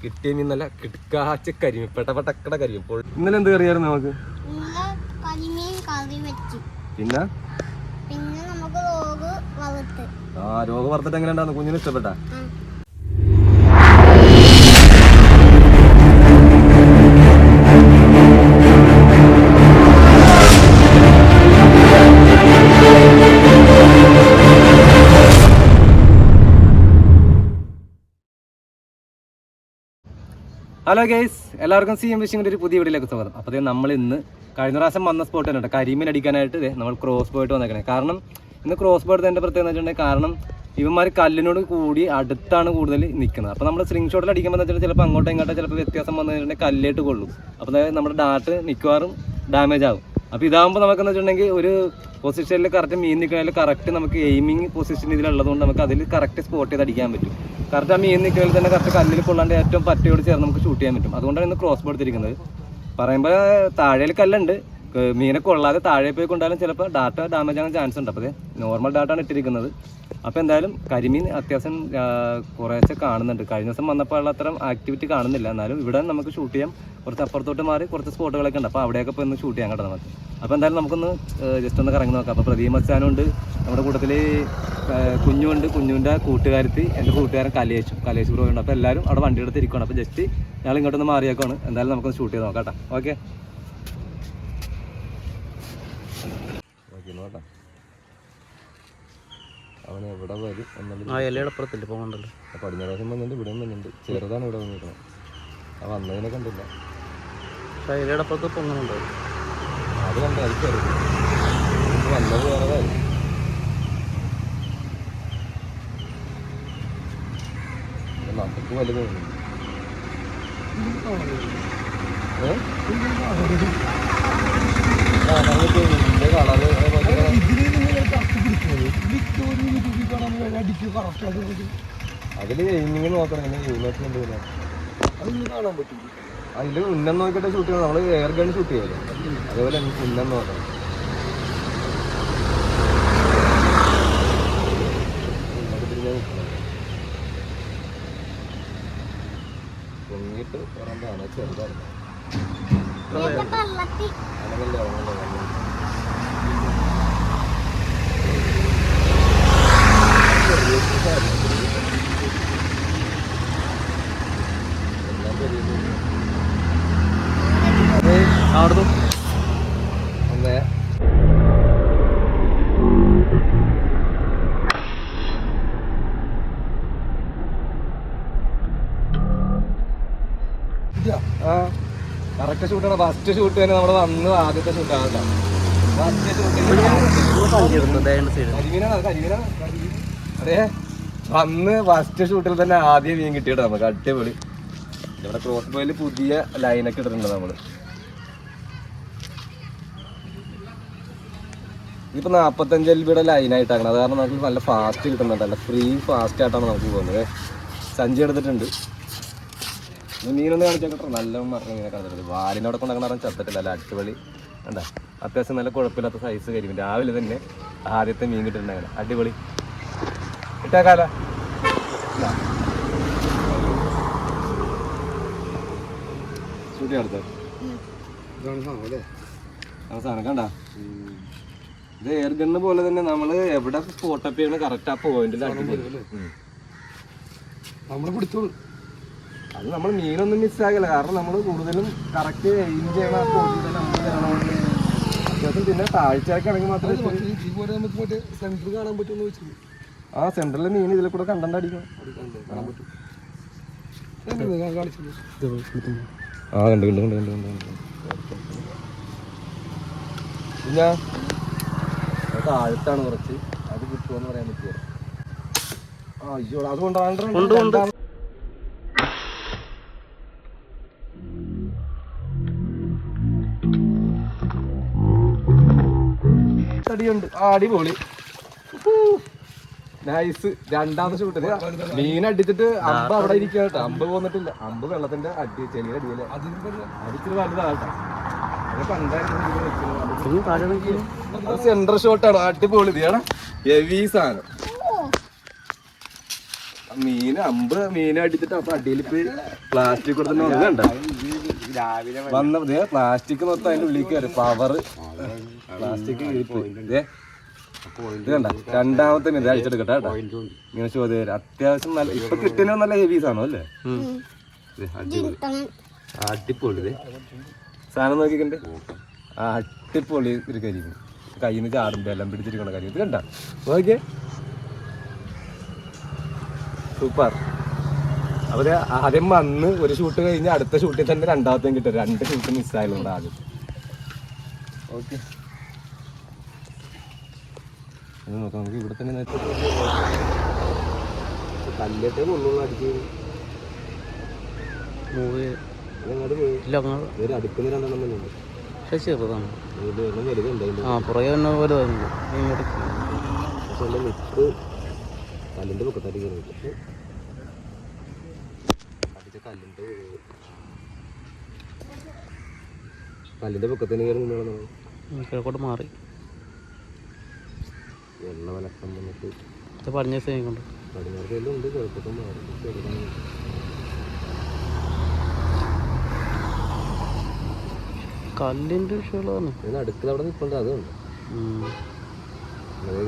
കിട്ടിയ മീനല്ല, കിടക്കാച്ച കരിമീൻ, പെട്ടപ്പെട്ടക്കട കരിമീൻ. ഇപ്പോൾ ഇന്നലെ എന്ത് കറിയായിരുന്നു നമുക്ക്? പിന്നെ രോഗം വറുത്തിട്ട് എങ്ങനെ ഉണ്ടായിരുന്നു? കുഞ്ഞിന് ഇഷ്ടപ്പെട്ട? ഹലോ ഗൈസ്, എല്ലാവർക്കും CM ഫിഷിങ്ങിൻ്റെ ഒരു പുതിയ വീഡിയോയിലേക്ക് സ്വാഗതം. അപ്പോൾ നമ്മൾ ഇന്ന് കഴിഞ്ഞ പ്രാവശ്യം വന്ന സ്പോട്ട് തന്നെ കരിമീൻ അടിക്കാനായിട്ട് നമ്മൾ ക്രോസ് പോയിട്ട് വന്നേക്കണേ. കാരണം ഇന്ന് ക്രോസ് പോയിട്ട് എൻ്റെ പ്രത്യേകത എന്ന് വെച്ചിട്ടുണ്ടെങ്കിൽ, കാരണം ഇവന്മാർ കല്ലിനോട് കൂടി അടുത്താണ് കൂടുതൽ നിൽക്കുന്നത്. അപ്പോൾ നമ്മൾ സ്ലിംഗ് ഷോട്ടിൽ അടിക്കുമ്പോൾ എന്ന് വെച്ചാൽ ചിലപ്പോൾ അങ്ങോട്ടോ ഇങ്ങോട്ടോ ചിലപ്പോൾ വ്യത്യാസം വന്നു കഴിഞ്ഞിട്ടുണ്ടെങ്കിൽ കല്ലേട്ട് കൊള്ളും. അപ്പോൾ നമ്മുടെ ഡാട്ട് മിക്കവാറും ഡാമേജ് ആകും. അപ്പോൾ ഇതാകുമ്പോൾ നമുക്കെന്ന് വെച്ചിട്ടുണ്ടെങ്കിൽ ഒരു പൊസിഷനിൽ കറക്റ്റ് മീൻ നിൽക്കുന്നതിൽ കറക്റ്റ് നമുക്ക് എയിമിങ് പൊസിഷൻ ഇതിലുള്ളതുകൊണ്ട് നമുക്ക് അതിൽ കറക്റ്റ് സ്പോട്ട് ചെയ്ത് അടിക്കാൻ പറ്റും. കറക്റ്റ് ആ മീൻ നിൽക്കുന്നതിൽ തന്നെ കറക്റ്റ് കല്ലിൽ കൊള്ളാണ്ട് ഏറ്റവും പറ്റയോട് ചേർന്ന് നമുക്ക് ഷൂട്ട് ചെയ്യാൻ പറ്റും. അതുകൊണ്ടാണ് ഇന്ന് ക്രോസ് ബോ എടുത്തിരിക്കുന്നത്. പറയുമ്പോൾ താഴേൽ കല്ലുണ്ട്, മീനെ കൊള്ളാതെ താഴെ പോയി കൊണ്ടാലും ചിലപ്പോൾ ഡാറ്റ ഡാമേജ് ആകാൻ ചാൻസ് ഉണ്ട്. അപ്പോൾ നോർമൽ ഡാറ്റാണ് ഇട്ടിരിക്കുന്നത്. അപ്പോൾ എന്തായാലും കരിമീൻ അത്യാവശ്യം കുറേശ്ശെ കാണുന്നുണ്ട്. കഴിഞ്ഞ ദിവസം വന്നപ്പോൾ ഉള്ള അത്തരം ആക്ടിവിറ്റി കാണുന്നില്ല. എന്നാലും ഇവിടെ നമുക്ക് ഷൂട്ട് ചെയ്യാം. കുറച്ച് അപ്പുറത്തോട്ട് മാറി കുറച്ച് സ്പോട്ടുകളൊക്കെ ഉണ്ട്. അപ്പോൾ അവിടെയൊക്കെ പോയി ഒന്ന് ഷൂട്ട് ചെയ്യാൻ കേട്ടോ നമുക്ക്. അപ്പോൾ എന്തായാലും നമുക്കൊന്ന് ജസ്റ്റ് ഒന്ന് കറങ്ങി നോക്കാം. അപ്പോൾ പ്രദീപ് മച്ചാനുണ്ട് നമ്മുടെ കൂട്ടത്തിൽ, കുഞ്ഞുണ്ട്, കുഞ്ഞുവിൻ്റെ കൂട്ടുകാരത്തി എൻ്റെ കൂട്ടുകാരൻ കലേശ് ബ്രോ ഉണ്ട്. അപ്പോൾ എല്ലാവരും അവിടെ വണ്ടി എടുത്ത് ഇരിക്കുകയാണ്. അപ്പോൾ ജസ്റ്റ് ഞങ്ങൾ ഇങ്ങോട്ടൊന്ന് മാറിയേക്കാണ്. എന്തായാലും നമുക്കൊന്ന് ഷൂട്ട് ചെയ്ത് നോക്കാം കേട്ടോ. ഓക്കെ നോക്കാം അവൻ എവിടെ വരും എന്നപ്പുറത്തില്ല പോകുന്നുണ്ടല്ലോ. പടിഞ്ഞാറ് പ്രാവശ്യം വന്നിട്ട് ഇവിടെ വന്നിട്ടുണ്ട്. ചെറുതാണ് ഇവിടെ വന്നിട്ട്. ആ വന്നതിനെ കണ്ടില്ല. ഇലയടപ്പുറത്ത് പൊങ്ങുന്നുണ്ടോ? അത് കണ്ട അത് ചെറുത് വന്നത് വേറെതായിരുന്നു. നമുക്ക് വലുത് അതില് എയിമിങ് നോക്കണം. കാണാൻ പറ്റും. അതില് ഉന്നം നോക്കിയിട്ട് ഷൂട്ട് ചെയ്യണം. നമ്മള് എയർ ഗൺ ഷൂട്ട് ചെയ്യല്ലോ, അതേപോലെ ഉന്നം നോക്കണം. പൊങ്ങിട്ട് പറമ്പാണ്, ചെറുതാണ്. കറക്റ്റ് ഷൂട്ടാണ്. ഫസ്റ്റ് ഷൂട്ട് തന്നെ നമ്മൾ വന്ന് ആദ്യത്തെ ഷൂട്ടാണ്. അതെ, വന്ന് ഫസ്റ്റ് ഷൂട്ടിൽ തന്നെ ആദ്യം മീൻ കിട്ടിയിട്ടോ നമുക്ക്. അടിപൊളി. ഇവിടെ ക്രോസ് ബോയിൽ പുതിയ ലൈനൊക്കെ ഇട്ടിട്ടുണ്ട് നമ്മൾ. ഇതിപ്പോൾ 45 LB ലൈനായിട്ടാണ്. അത് കാരണം നമുക്ക് നല്ല ഫാസ്റ്റ് കിട്ടുന്നുണ്ട്. നല്ല ഫ്രീ ഫാസ്റ്റ് ആയിട്ടാണ് നമുക്ക് പോകുന്നത്. സഞ്ചി എടുത്തിട്ടുണ്ട്. മീനൊന്ന് കാണിച്ചേക്കട്ടോ. നല്ല മറന്നു മീനെ കാണിച്ചിട്ടുണ്ട്. വാലിനോടെ കൊണ്ടാക്കണം ചത്തിട്ടില്ല. അല്ല അടിപൊളി എന്താ, അത്യാവശ്യം നല്ല കുഴപ്പമില്ലാത്ത സൈസ് കരിമീൻ. രാവിലെ തന്നെ ആദ്യത്തെ മീൻ കിട്ടിയിട്ടുണ്ടായിരുന്നു. അടിപൊളി. ഇട്ടേക്കാല അടുത്ത സാധനം കണ്ട. ഇത് എയർ ഗണ്ണ് പോലെ തന്നെ നമ്മൾ എവിടെ സ്പോട്ടപ്പ് ചെയ്യണം കറക്റ്റ് ആ പോയിന്റിൽ നമ്മൾ പിടിച്ചോളൂ. അത് നമ്മൾ മീനൊന്നും മിസ്സാകില്ല. കാരണം നമ്മൾ കൂടുതലും കറക്റ്റ് എയിം ചെയ്യണം. ആ സ്പോട്ടിൽ തന്നെ നമ്മൾ ചെയ്യണമെന്ന് അത്യാവശ്യം. പിന്നെ താഴ്ചയൊക്കെ ആണെങ്കിൽ മാത്രമേ സെന്റർ കാണാൻ പറ്റുമെന്ന് വെച്ചു. ആ സെന്ററിലെ മീൻ ഇതിൽ കൂടെ കണ്ടന്റ് അടിക്കണം. ആ കണ്ട് പിന്നെ താഴത്താണ് കുറച്ച്. അത് കിട്ടുമെന്ന് പറയാൻ പറ്റിയ. അയ്യോ അതുകൊണ്ടാണ് തടിയുണ്ട്. അടിപൊളി. നൈസ്. രണ്ടാമത്തെ ഷൂട്ടില് മീൻ അടിച്ചിട്ട് അമ്പ് അവിടെ ഇരിക്കുക കേട്ടോ. അമ്പ് പോന്നിട്ടില്ല. അമ്പ് വെള്ളത്തിന്റെ അടി ചെളിയുടെ അടിയില് അടിച്ചിട്ട് വലുതാകട്ടെ. സെന്റർ ഷോട്ടാണ്. അടിപൊളി ഇതാണ് ഹെവി സാധനം. മീൻ അടിച്ചിട്ട് അപ്പൊ അടിയിൽ ഇപ്പൊ പ്ലാസ്റ്റിക് കൊടുത്തിട്ട് വന്ന പ്ലാസ്റ്റിക് മൊത്തം അതിന്റെ ഉള്ളിൽ കയറി പവറ് പ്ലാസ്റ്റിക് ഇതേ ഇത് കണ്ട. രണ്ടാമത്തെ മീൻ അടിച്ചെടുക്കട്ടെ കേട്ടോ. ഇങ്ങനെ ചോദ്യം അത്യാവശ്യം നല്ല ഇപ്പൊ കിട്ടുന്ന നല്ല ഹെവി സാധനം അല്ലേ. അടിപൊളി ഇത് സാധനം നോക്കിക്കണ്ടേ. അടിപൊളി ഒരു കരിമീൻ കയ്യിൽ നിന്ന് ചാടുമ്പോ എല്ലാം പിടിച്ചിരിക്കണ കരിമീൻ. ഇത് കണ്ട നോക്കിയേ സൂപ്പർ. അവര് ആദ്യം വന്ന് ഒരു ഷൂട്ട് കഴിഞ്ഞ് അടുത്ത ഷൂട്ടിൽ തന്നെ രണ്ടാമത്തേം കിട്ടും. 2 ഷൂട്ട് മിസ്സായതുകൊണ്ട് ആദ്യം. ഓക്കെ നോക്കാം നമുക്ക് ഇവിടെ തന്നെ കല്ലിട്ടേ കൊള്ളു അടിച്ച് അടുക്കുന്ന 2 എണ്ണം തന്നെ ഉണ്ട്. ചെറുതാണ്. വലുതുണ്ടായിരുന്നു. പക്ഷെ വിട്ട് കല്ലിന്റെ പൊക്കത്തടി അടിച്ച കല്ലിന്റെ പൊക്കത്തിന് കിഴക്കോട്ട് മാറി വെള്ള വലക്കം വന്നിട്ട് പടിഞ്ഞ കൊണ്ട് പടിഞ്ഞാറെല്ലാം ഉണ്ട്. കിഴക്കോട്ട് മാറി ചെറുതാണ്. കല്ലിന്റെ വിഷയമാണ്. അടുക്കൽ അവിടെ നിൽപ്പുണ്ട്. അതുണ്ട്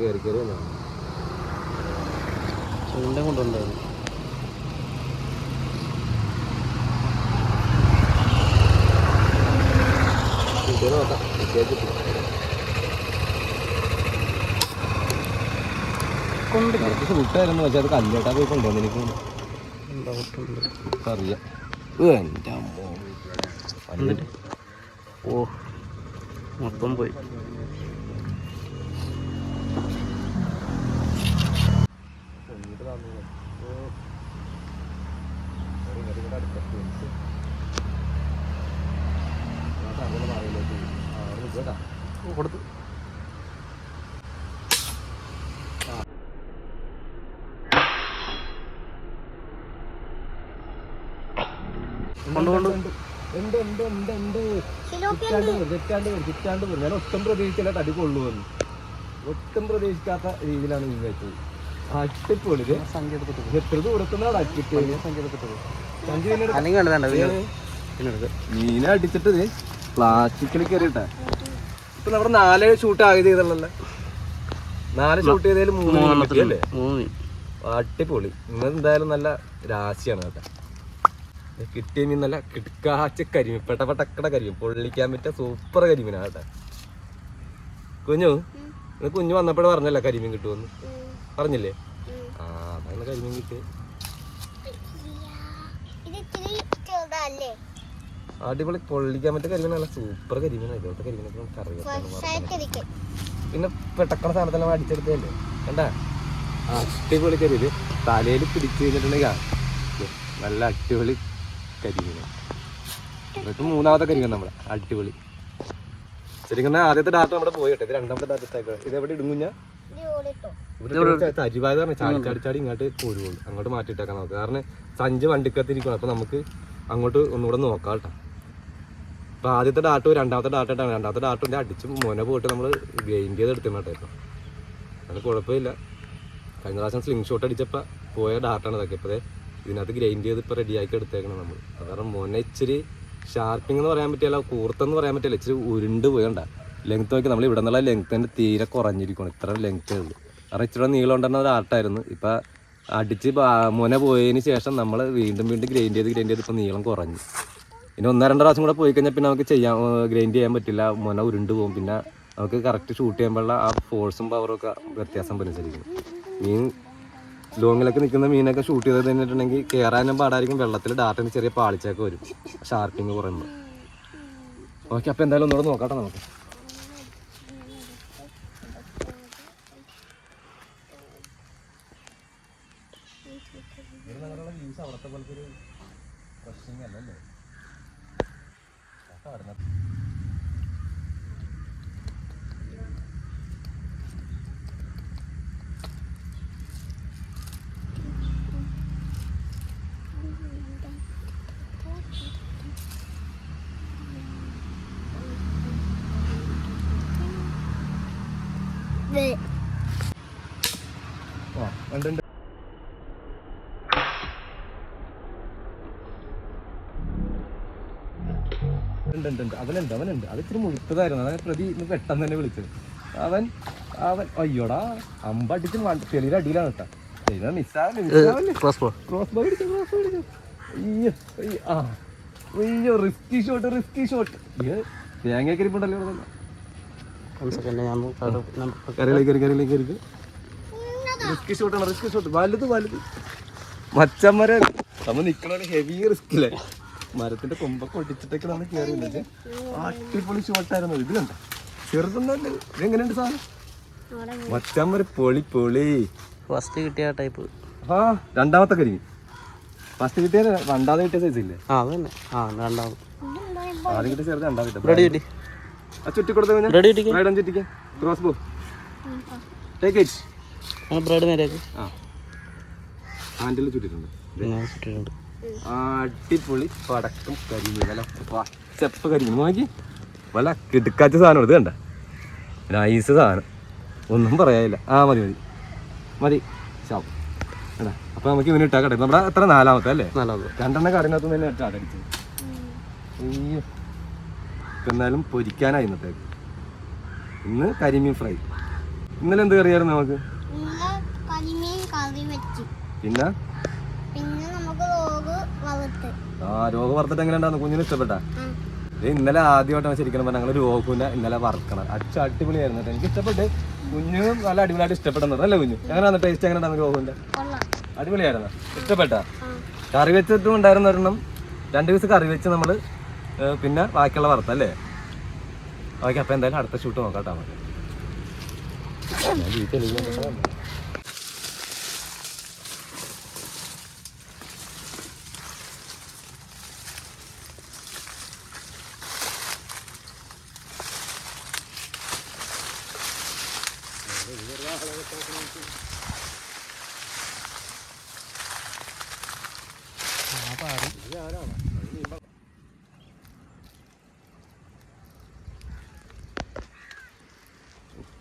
കയറി കയറി വന്നാണ്. ചൂണ്ടയും കൊണ്ടുണ്ടായിരുന്നു. നോക്കാം ഷൂട്ടായിരുന്നു. പക്ഷെ അത് കല്ലേട്ടാ പോയി കൊണ്ടുവന്നു. എനിക്ക് അറിയാം. എൻ്റെ അമ്മോ ഓ മൊത്തം പോയി. കൊടുത്തു ഞാൻ ഒട്ടും പ്രതീക്ഷിച്ചില്ല തടി കൊള്ളുവന്ന്. ഒട്ടും പ്രതീക്ഷിക്കാത്ത രീതിയിലാണ് മീൻ വെച്ചത്. അടിപൊളി. എത്ര ദൂരത്തുനിന്നാണ് മീനെ അടിച്ചിട്ട് പ്ലാസ്റ്റിക്കിൽ കയറിയിട്ടെ. ഇപ്പൊ നമ്മുടെ 4 ഷൂട്ട് ആകെ ചെയ്തല്ലേ. 4 ഷൂട്ട് ചെയ്തതിൽ 3 അല്ലേ. അടിപൊളി. ഇന്ന് എന്തായാലും നല്ല രാശിയാണ് കേട്ടോ. കിട്ടിയ മീൻ നല്ല കിടക്കാച്ച കരിമീൻ. പെട്ടപ്പെട്ടക്കട കരിമീൻ. പൊള്ളിക്കാൻ പറ്റിയ സൂപ്പർ കരിമീനാണ് കേട്ടോ. കുഞ്ഞു കുഞ്ഞു വന്നപ്പോഴേ പറഞ്ഞല്ലേ കരിമീൻ കിട്ടുമെന്ന് പറഞ്ഞില്ലേ. അതാണ് കരിമീൻ കിട്ടിയത്. അടിപൊളി പൊള്ളിക്കാൻ പറ്റിയ കരിമീൻ. നല്ല സൂപ്പർ കരിമീനാണ്. ഇതുപോലത്തെ കരിമീനൊക്കെ നമുക്ക് അറിയാം. പിന്നെ പെട്ടക്കണ സാധനത്തെല്ലാം അടിച്ചെടുത്തല്ലേ കണ്ടാ. അടിപൊളി കരിമീൻ തലയിൽ പിടിച്ചു കഴിഞ്ഞിട്ടുണ്ടെങ്കിൽ നല്ല അടിപൊളി കരിമീൻ. എന്നിട്ട് 3ാമത്തെ കരിമീൻ നമ്മളെ അടിപൊളി. ശരിക്കും ആദ്യത്തെ ഡാറ്റ നമ്മുടെ പോയി കേട്ടോ. ഇത് 2ാമത്തെ ഡാറ്റ. ഇത് എവിടെ ഇടുങ്ങുഞ്ഞ തരിവായ ചാടി ഇങ്ങോട്ട് പോരുള്ളൂ. അങ്ങോട്ട് മാറ്റിയിട്ടേക്കാൻ നോക്കുക. കാരണം സഞ്ച് വണ്ടിക്കത്തിരിക്കണം. അപ്പൊ നമുക്ക് അങ്ങോട്ട് ഒന്നുകൂടെ നോക്കാം കേട്ടോ. അപ്പൊ ആദ്യത്തെ ഡാട്ടും 2ാമത്തെ ഡാറ്റ ഇട്ടാണ്. 2ാമത്തെ ഡാട്ടിന്റെ അടിച്ച് മോനെ പോയിട്ട് നമ്മൾ ഗ്രൈൻഡ് ചെയ്ത് എടുത്തിട്ടോ. അത് കുഴപ്പമില്ല. കഴിഞ്ഞ പ്രാവശ്യം സ്ലിംഗ് ഷോട്ട് അടിച്ചപ്പോൾ പോയ ഡാറ്റാണ് ഇതൊക്കെ. ഇപ്പോൾ ഇതിനകത്ത് ഗ്രൈൻഡ് ചെയ്ത് ഇപ്പോൾ റെഡിയാക്കി എടുത്തേക്കണം നമ്മൾ. കാരണം മോനെ ഇച്ചിരി ഷാർപ്പിംഗ് എന്ന് പറയാൻ പറ്റില്ല, കൂർത്തെന്ന് പറയാൻ പറ്റില്ല. ഇച്ചിരി ഉരുണ്ട് പോയണ്ട. ലെങ്ത്ത് നോക്കി നമ്മൾ ഇവിടെ നിന്നുള്ള ലെങ്ത്തിൻ്റെ തീരെ കുറഞ്ഞിരിക്കണം. ഇത്ര ലെങ്ത്തേ ഉള്ളൂ. കാരണം ഇച്ചിരി നീളം ഉണ്ടെന്ന ഒരു ആർട്ടായിരുന്നു. ഇപ്പം അടിച്ച് മോനെ പോയതിന് ശേഷം നമ്മൾ വീണ്ടും ഗ്രൈൻഡ് ചെയ്ത് ഇപ്പോൾ നീളം കുറഞ്ഞു. ഇനി 1-2 പ്രാവശ്യം കൂടെ പോയി കഴിഞ്ഞാൽ പിന്നെ നമുക്ക് ഗ്രൈൻഡ് ചെയ്യാൻ പറ്റില്ല. മോനെ ഉരുണ്ട് പോകും. പിന്നെ നമുക്ക് കറക്റ്റ് ഷൂട്ട് ചെയ്യുമ്പോഴുള്ള ആ ഫോഴ്സും പവറും ഒക്കെ വ്യത്യാസം അനുസരിക്കും. മീൻ ലോങ്ങിലൊക്കെ നിൽക്കുന്ന മീനൊക്കെ ഷൂട്ട് ചെയ്ത് കഴിഞ്ഞിട്ടുണ്ടെങ്കിൽ കയറാനും പാടായിരിക്കും. വെള്ളത്തിൽ ഡാറ്റിന് ചെറിയ പാളിച്ചൊക്കെ വരും ഷാർപ്പിങ് കുറയുമ്പോൾ. ഓക്കെ, അപ്പോൾ എന്തായാലും ഒന്നുകൂടെ നോക്കാട്ടെ നമുക്ക്. അവിടത്തെ പോലത്തെ ഒരു പ്രശ്നം അല്ലല്ലേ. ഉണ്ട് അവനുണ്ട് അത് ഇത്തിരി മുഴുത്തതായിരുന്നു. അതാണ് പ്രതി ഇന്ന് പെട്ടെന്ന് തന്നെ വിളിച്ചത്. അവൻ അയ്യോടാ അമ്പടിച്ച് ചെളിയുടെ അടിയിലാണ് കേട്ടോ. ക്രോസ് ബോ അയ്യോ റിസ്കി ഷോട്ട് തേങ്ങയൊക്കെ ഇരിപ്പുണ്ടല്ലോ. റിസ്കി ഷോട്ട് വലുത് മച്ചന്മാരെ നമ്മ നിക്കണ ഹെവി റിസ്കില്ലേ. മരത്തിന്റെ കൊമ്പൊക്കെ ഒടിച്ചിട്ടൊക്കെ നമ്മൾ കയറിയില്ലേ. അടിപൊളി ഷോട്ടായിരുന്നു. ഇത് കണ്ട ചെറുതൊന്നല്ല. ഇത് എങ്ങനെയുണ്ട് സാധനം? മച്ചന്മാര് പൊളി ഫസ്റ്റ് കിട്ടിയ ടൈപ്പ്. ആ രണ്ടാമത്തെ കരിമീൻ. ഫസ്റ്റ് കിട്ടിയ രണ്ടാമത് കിട്ടിയ സൈസ് ഇല്ലേ? ആദ്യം കിട്ടിയ ചെറുത് രണ്ടാമത് കിട്ടി. ചുറ്റി കൊടുത്ത crossbow take it. Bread നേരെയാക്കി ഹാൻഡിൽ ചുറ്റിട്ടുണ്ട്. അടിപൊളി പടക്കം കരിമീൻ. വല്ല പച്ചപ്പ് കരിമീൻ നോക്കി. വല്ല കിടുക്കാച്ച സാധനം. ഇത് കണ്ട നൈസ് സാധനം. ഒന്നും പറയാനില്ല. മതി ശാം എടാ. അപ്പൊ നമുക്ക് ഇവന് ഇട്ടാ കട്ടെ. നമ്മുടെ എത്ര നാലാമത്തെ അല്ലേ? രണ്ടെണ്ണം കടനകത്ത് തന്നെ ഇട്ടാടിച്ചത്. അയ്യോ എന്നാലും പൊരിക്കാനായി ഇന്നത്തേക്ക്. ഇന്ന് കരിമീൻ ഫ്രൈ. ഇന്നലെ എന്ത് കറിയായിരുന്നു നമുക്ക്? പിന്നെ രോഗ വറുത്തിട്ട് എങ്ങനെ ഉണ്ടായിരുന്നു? കുഞ്ഞിന് ഇഷ്ടപ്പെട്ടാ? ഇന്നലെ ആദ്യമായിട്ടാണ് ശരിക്കും പറഞ്ഞാൽ ഞങ്ങൾ രോഗുവിനെ ഇന്നലെ വറക്കണം. അടിപൊളിയായിരുന്നു. എനിക്ക് ഇഷ്ടപ്പെട്ട്. കുഞ്ഞു നല്ല അടിപൊളിയായിട്ട് ഇഷ്ടപ്പെടുന്നത് അല്ലേ കുഞ്ഞു? എങ്ങനെയാണ് ടേസ്റ്റ്? എങ്ങനെ ഉണ്ടായിരുന്നു രോഗുവിന്റെ? അടിപൊളിയായിരുന്നു. ഇഷ്ടപ്പെട്ടാ? കറി വെച്ചിട്ടും ഉണ്ടായിരുന്ന ഒരെണ്ണം 2 പീസ് കറി വെച്ച് നമ്മള് പിന്നെ ബാക്കിയുള്ള വറുത്തല്ലേ. ഓക്കെ അപ്പൊ എന്തായാലും അടുത്ത ഷൂട്ട് നോക്കാട്ടാ നമുക്ക്.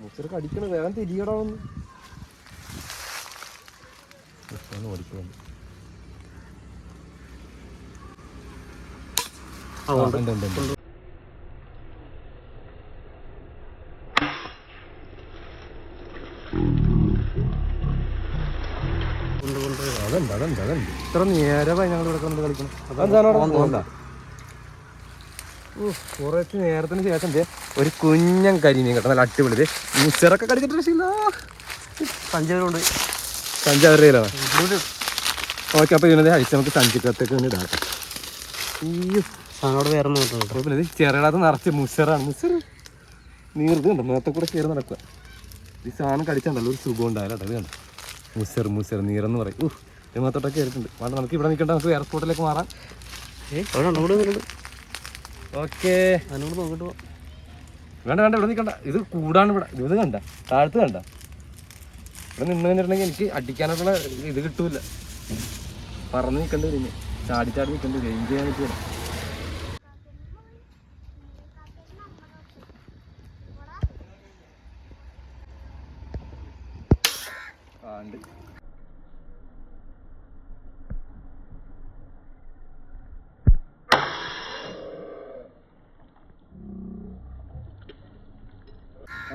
മുച്ചറൊക്കെ അടിക്കണ വേഗം തിരിയടാവുന്നു. ഓടിക്കുന്നു. അതുണ്ട് ഇത്ര നേരമായി ഞങ്ങൾ ഇവിടെ കൊണ്ട് കളിക്കണം. അതെന്താണ് കുറച്ച് നേരത്തിന് ശേഷം ഒരു കുഞ്ഞൻ കരിമീൻ കേട്ടോ. നല്ല അടിപൊളി. മുച്ചറൊക്കെ കടിച്ചിട്ട് സഞ്ചാവരയിലാണ്. ഓക്കെ അപ്പൊ ഇതിനെ അഴിച്ച് നമുക്ക് സഞ്ചിക്കത്തേക്ക് തന്നെ ഇടാം. വേറെ ചെറുതാത് നിറച്ച് മുച്ചറാണ്. മുച്ചർ നീർത്തുണ്ട്. മുഖത്തെ കൂടെ കയറി നടക്കുക. ഈ സാധനം കടിച്ചാണ്ടല്ലോ ഒരു സുഖം ഉണ്ടായാലും കേട്ടോ. ഇത് കണ്ടോ മുച്ചർ നീരെന്ന് പറയും. മുഖത്തോട്ടൊക്കെ കയറിയിട്ടുണ്ട്. വേണ്ട നമുക്ക് ഇവിടെ നിൽക്കേണ്ട. നമുക്ക് എയർപോർട്ടിലേക്ക് മാറാം. ഓക്കെ വേണ്ട ഇവിടെ നിൽക്കണ്ട. ഇത് കൂടാണ് ഇവിടെ. ഇത് കണ്ട താഴത്ത് കണ്ട. ഇവിടെ നിന്ന് കഴിഞ്ഞിട്ടുണ്ടെങ്കിൽ എനിക്ക് അടിക്കാനുള്ള ഇത് കിട്ടൂല. പറന്ന് നിൽക്കേണ്ടി വരും. ചാടി നിൽക്കേണ്ടി വരും. എൻജോയ് ചെയ്യാൻ പറ്റില്ല.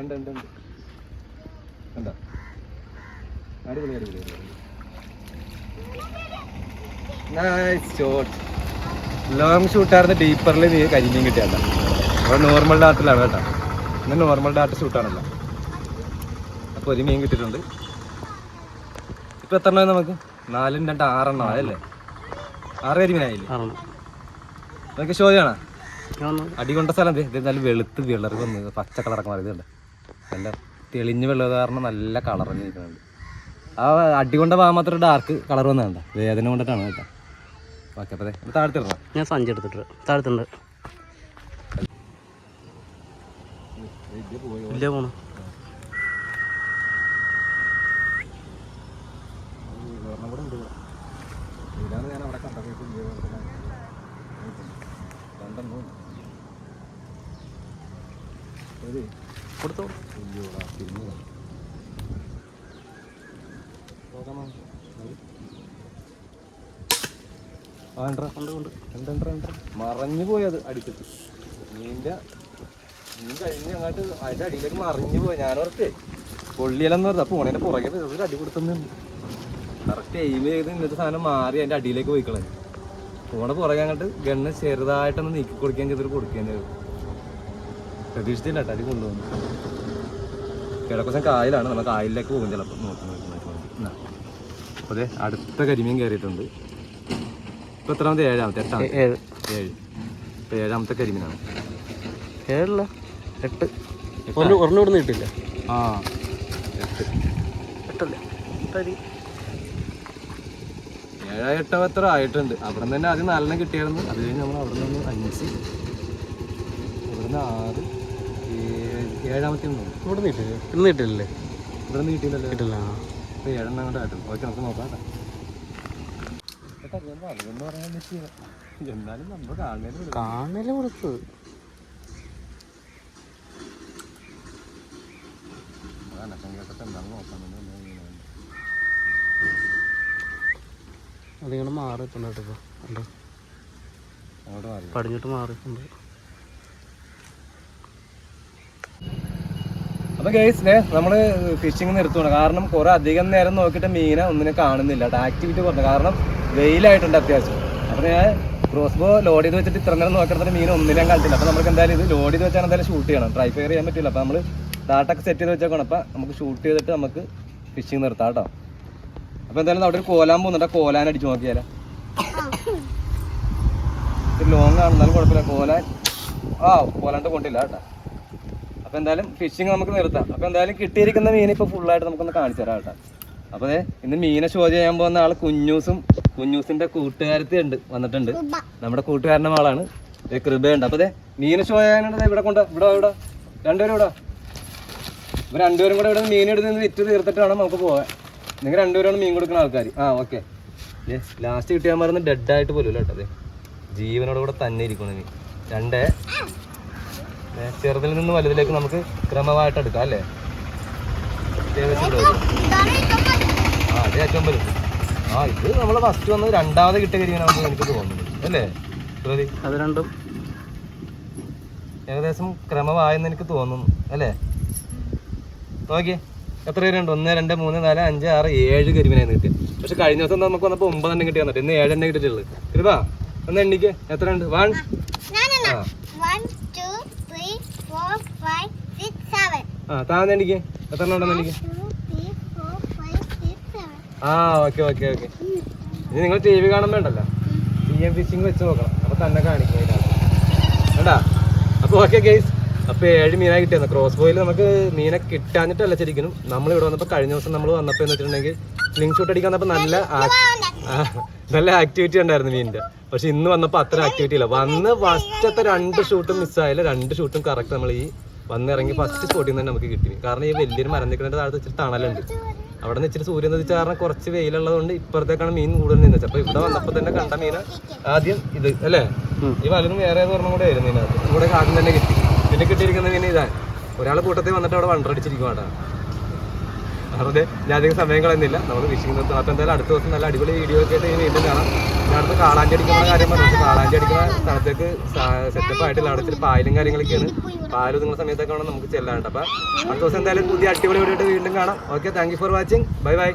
ഉണ്ട് എന്താ അടിപൊളി. Nice shot. ലോങ് ഷൂട്ടായിരുന്നു. ഡീപ്പറിൽ നീ കരിമീൻ കിട്ടിയല്ല. അപ്പോൾ നോർമൽ ഡാർട്ടിലാണ് കേട്ടോ. ഇന്ന് നോർമൽ ഡാർട്ട് ഷൂട്ടാണല്ലോ. അപ്പോൾ ഒരു മീൻ കിട്ടിയിട്ടുണ്ട്. ഇപ്പം എത്ര എണ്ണം നമുക്ക്? 4 × 2 6 എണ്ണം ആയല്ലേ? 6 കരിമീനായില്ലേ? നമുക്ക് ഷോ ചെയ്യണോ? അടികൊണ്ട സ്ഥലം എന്തായാലും വെളുത്ത് വിളറി വന്നത് പച്ച കളറൊക്കെ മാറിയതുണ്ട്. നല്ല തെളിഞ്ഞ് വെള്ളം കാരണം നല്ല കളർ നിൽക്കുന്നുണ്ട്. ആ അടികൊണ്ട ഭാഗം മാത്രം ഡാർക്ക് കളർ വന്നതുണ്ട. വേദന കൊണ്ടിട്ടാണ് കേട്ടോ. ഓക്കെ അപ്പൊ താഴത്തിടണം. ഞാൻ സഞ്ചി എടുത്തിട്ട് താഴത്തുണ്ട്. ഇല്ല പോണു. ഇതാണ് ഞാൻ അവിടെ കണ്ടത്. കൊടുത്തോ. മറഞ്ഞു പോയി അത് അടിച്ചിട്ട് മീൻ കഴിഞ്ഞ് അങ്ങോട്ട് അതിന്റെ അടിയിലേക്ക് മറിഞ്ഞു പോയി. ഞാനോർത്തേ പൊള്ളിയലെന്ന് പറഞ്ഞ പോണേന്റെ പുറകെ ഒരു അടി കൊടുത്തുന്നു. കറക്റ്റ് എയിം ചെയ്ത് ഇന്നത്തെ സാധനം മാറി അതിന്റെ അടിയിലേക്ക് പോയി കളഞ്ഞു. പോണ പുറകെ അങ്ങോട്ട് ഗണ്ണ് ചെറുതായിട്ടൊന്ന് നീക്കി കൊടുക്കുകയും ചെയ്തിട്ട് കൊടുക്കുകയും ചെയ്തു. പ്രതീക്ഷിച്ചില്ല കേട്ടോ അടി കൊണ്ടുവന്നു. കിഴക്കുസം കായലാണ്, നമ്മൾ കായലിലേക്ക് പോകും ചിലപ്പോൾ. നോക്കി അപ്പോൾ അതെ അടുത്ത കരിമീൻ കയറിയിട്ടുണ്ട്. ഇപ്പോൾ എത്രാമത്തെ? ഏഴാമത്തെ. 7. ഇപ്പോൾ 7ാമത്തെ കരിമീനാണ്. 7 8 ഒരെണ്ണം ഇവിടുന്ന് കിട്ടില്ല. 8 7 8 എത്ര ആയിട്ടുണ്ട്. അവിടെ നിന്ന് തന്നെ ആദ്യം 4 കിട്ടിയായിരുന്നു. അത് കഴിഞ്ഞ് നമ്മൾ അവിടെ നിന്ന് 5, ഇവിടെ നിന്ന് 6, 7ാമത്തെ ഉണ്ടോ? ഇവിടെ നിന്ന് കിട്ടില്ല. ഇന്ന് കിട്ടില്ലല്ലേ? ഇവിടെ നിന്ന് കിട്ടിയില്ലല്ലോ. കിട്ടില്ല. ഇപ്പോൾ 7 അങ്ങോട്ട് ആയിട്ടുണ്ട്. ഓക്കെ, നമുക്ക് നോക്കാം കേട്ടോ. അതൊന്നും പറയാൻ പറ്റില്ല. എന്നാലും നമ്മൾ കാണല് കൊടുത്തത് അതിങ്ങനെ മാറിയിട്ടുണ്ട് കേട്ടോ. പടിഞ്ഞിട്ട് മാറിയിട്ടുണ്ട്. അപ്പൊ ഗൈസ് നമ്മള് ഫിഷിങ് നിർത്തുകയാണ്. കാരണം കുറെ അധികം നേരം നോക്കിയിട്ട് മീനെ ഒന്നിനെ കാണുന്നില്ല. ആക്ടിവിറ്റി കുറഞ്ഞു. കാരണം വെയിലായിട്ടുണ്ട് അത്യാവശ്യം. അപ്പൊ ഞാൻ ക്രോസ് ബോ ലോഡ് ചെയ്ത് വെച്ചിട്ട് ഇത്ര നേരം നോക്കിയിട്ട് മീൻ ഒന്നിനും കളിച്ചില്ല. അപ്പൊ നമുക്ക് എന്തായാലും ഇത് ലോഡ് ചെയ്ത് വെച്ചാൽ എന്തായാലും ഷൂട്ട് ചെയ്യണം. ട്രൈ ഫയർ ചെയ്യാൻ പറ്റില്ല. അപ്പൊ നമ്മള് ഡാട്ടൊക്കെ സെറ്റ് ചെയ്ത് വെച്ചേക്കണം. അപ്പൊ നമുക്ക് ഷൂട്ട് ചെയ്തിട്ട് നമുക്ക് ഫിഷിങ് നിർത്താം കേട്ടോ. അപ്പൊ എന്തായാലും അവിടെ ഒരു കോലാൻ പോകുന്നുണ്ട്. കോലാൻ അടിച്ചു നോക്കിയാലോ. ലോങ് ആണെന്നാലും കുഴപ്പമില്ല. കോലാണ്ട് കൊണ്ടില്ല കേട്ടോ. അപ്പോൾ എന്തായാലും ഫിഷിങ് നമുക്ക് നിർത്താം. അപ്പോൾ എന്തായാലും കിട്ടിയിരിക്കുന്ന മീൻ ഇപ്പോൾ ഫുള്ളായിട്ട് നമുക്കൊന്ന് കാണിച്ചു തരാം കേട്ടോ. അപ്പോൾ ഇന്ന് മീനെ ഷോ ചെയ്യാൻ പോകുന്ന ആൾ കുഞ്ഞൂസിൻ്റെ കൂട്ടുകാരത്തി വന്നിട്ടുണ്ട്. നമ്മുടെ കൂട്ടുകാരൻ്റെ ആളാണ് കൃപയുണ്ട്. അപ്പോൾ മീനെ ഷോ ചെയ്യാനുണ്ട്. ഇവിടെ രണ്ടുപേരും ഇവർ രണ്ടുപേരും കൂടെ ഇവിടെ മീൻ എടുത്ത് വിറ്റ് തീർത്തിട്ട് വേണം നമുക്ക് പോകാൻ. നിങ്ങൾ രണ്ടുപേരാണ് മീൻ കൊടുക്കുന്ന ആൾക്കാർ. ഓക്കെ. ലാസ്റ്റ് കിട്ടിയാൽ മറന്ന് ഡെഡായിട്ട് പോലും കേട്ടോ. അതെ ജീവനോട് കൂടെ തന്നെ ഇരിക്കണം മീൻ. ചെറുതിൽ നിന്ന് വലുതിലേക്ക് നമുക്ക് ക്രമമായിട്ട് എടുക്കാം അല്ലേ? അതെ ഏറ്റവും വലുത്. ഇത് നമ്മൾ ഫസ്റ്റ് വന്ന് രണ്ടാമത് കിട്ടിയ കരിമീനാണെന്ന് എനിക്ക് തോന്നുന്നു അല്ലേ പ്രതി? അത് രണ്ടും ഏകദേശം ക്രമമായെന്ന് എനിക്ക് തോന്നുന്നു അല്ലേ? നോക്കിയേ എത്ര പേരുണ്ട്? 1 2 3 4 5 6 7 കരിമീനായിരുന്നു കിട്ടിയത്. പക്ഷെ കഴിഞ്ഞ ദിവസം നമുക്ക് വന്നപ്പോൾ 9 എണ്ണം കിട്ടി വന്നിട്ട്. ഇന്ന് 7 എണ്ണം കിട്ടിയിട്ടുള്ളത്. കൃപാ ഒന്ന് എണ്ണിക്ക് എത്ര ഉണ്ട്? 1 2 3 4 5 6 7. താന്ന് എണ്ണിക്ക് എത്ര എണ്ണം ഉണ്ടെന്ന് എണ്ണിക്ക്. ഓക്കെ. ഇനി നിങ്ങൾ TV കാണാൻ വേണ്ടല്ലോ, TM ഫിഷിങ് വെച്ച് നോക്കണം. അപ്പോൾ തന്നെ കാണിക്കും വേണ്ടാ. അപ്പോൾ ഓക്കെ ഗൈസ്, അപ്പോൾ 7 മീനായി കിട്ടിയത്. ക്രോസ് ബോയിൽ നമുക്ക് മീനെ കിട്ടാഞ്ഞിട്ടല്ല ശരിക്കും. നമ്മളിവിടെ വന്നപ്പോൾ കഴിഞ്ഞ ദിവസം നമ്മൾ വന്നപ്പോൾ എന്ന് വെച്ചിട്ടുണ്ടെങ്കിൽ സ്ലിംഗ് ഷൂട്ട് അടിക്കാൻ വന്നപ്പോൾ നല്ല ആക്ടിവിറ്റി ഉണ്ടായിരുന്നു മീനിൻ്റെ. പക്ഷെ ഇന്ന് വന്നപ്പോൾ അത്ര ആക്ടിവിറ്റി ഇല്ല. ഫസ്റ്റത്തെ 2 ഷൂട്ടും മിസ്സായാലും 2 ഷൂട്ടും കറക്റ്റ് നമ്മൾ ഈ വന്നിറങ്ങി ഫസ്റ്റ് സ്പോട്ടിൽ നിന്ന് തന്നെ നമുക്ക് കിട്ടി. കാരണം ഈ വലിയൊരു മരം നിൽക്കുന്നതിൻ്റെ താഴത്ത് ഇച്ചിരി തണലുണ്ട്. അവിടെ നിന്ന് ഇച്ചിരി സൂര്യൻ ഉദിച്ച കാരണം കുറച്ച് വെയിലുള്ളതുകൊണ്ട് ഇപ്പുറത്തേക്കാണ് മീൻ കൂടുതൽ നിന്നത്. അപ്പോൾ ഇവിടെ വന്നപ്പോൾ തന്നെ കണ്ട മീൻ ആദ്യം ഇത് അല്ലേ? ഈ വലുതും വേറെ പറഞ്ഞ കൂടെ ആയിരുന്നു ഇതിനകത്ത്. ഇവിടെ ആദ്യം തന്നെ കിട്ടി. പിന്നെ കിട്ടിയിരിക്കുന്ന മീൻ ഇതാണ്. ഒരാൾ കൂട്ടത്തിൽ വന്നിട്ട് അവിടെ വണ്ടടിച്ചിരിക്കുവാണ്. വെറുതെ ഞാൻ അധികം സമയം കളയുന്നില്ല. നമ്മൾ ഫിഷിംഗ് നിർത്തും. അപ്പോൾ എന്തായാലും അടുത്ത ദിവസം നല്ല അടിപൊളി വീഡിയോ ഒക്കെ ആയിട്ട് വീണ്ടും കാണാം. ഞാൻ അടുത്ത് കാളാഞ്ചി അടിക്കുന്ന കാര്യം പറഞ്ഞു. കാളാഞ്ചി അടിക്കുന്ന സ്ഥലത്തേക്ക് സെറ്റപ്പ് ആയിട്ടില്ല. അവിടെ ഇച്ചിരി പായലും കാര്യങ്ങളൊക്കെയാണ്. പാല് ഒതുങ്ങുന്ന സമയത്തൊക്കെ വേണം നമുക്ക് ചെല്ലാണ്ട്. അപ്പോൾ അടുത്ത ദിവസം എന്തായാലും പുതിയ അടിപൊളി വീഡിയോ വീണ്ടും കാണാം. Okay, thank you for watching. By.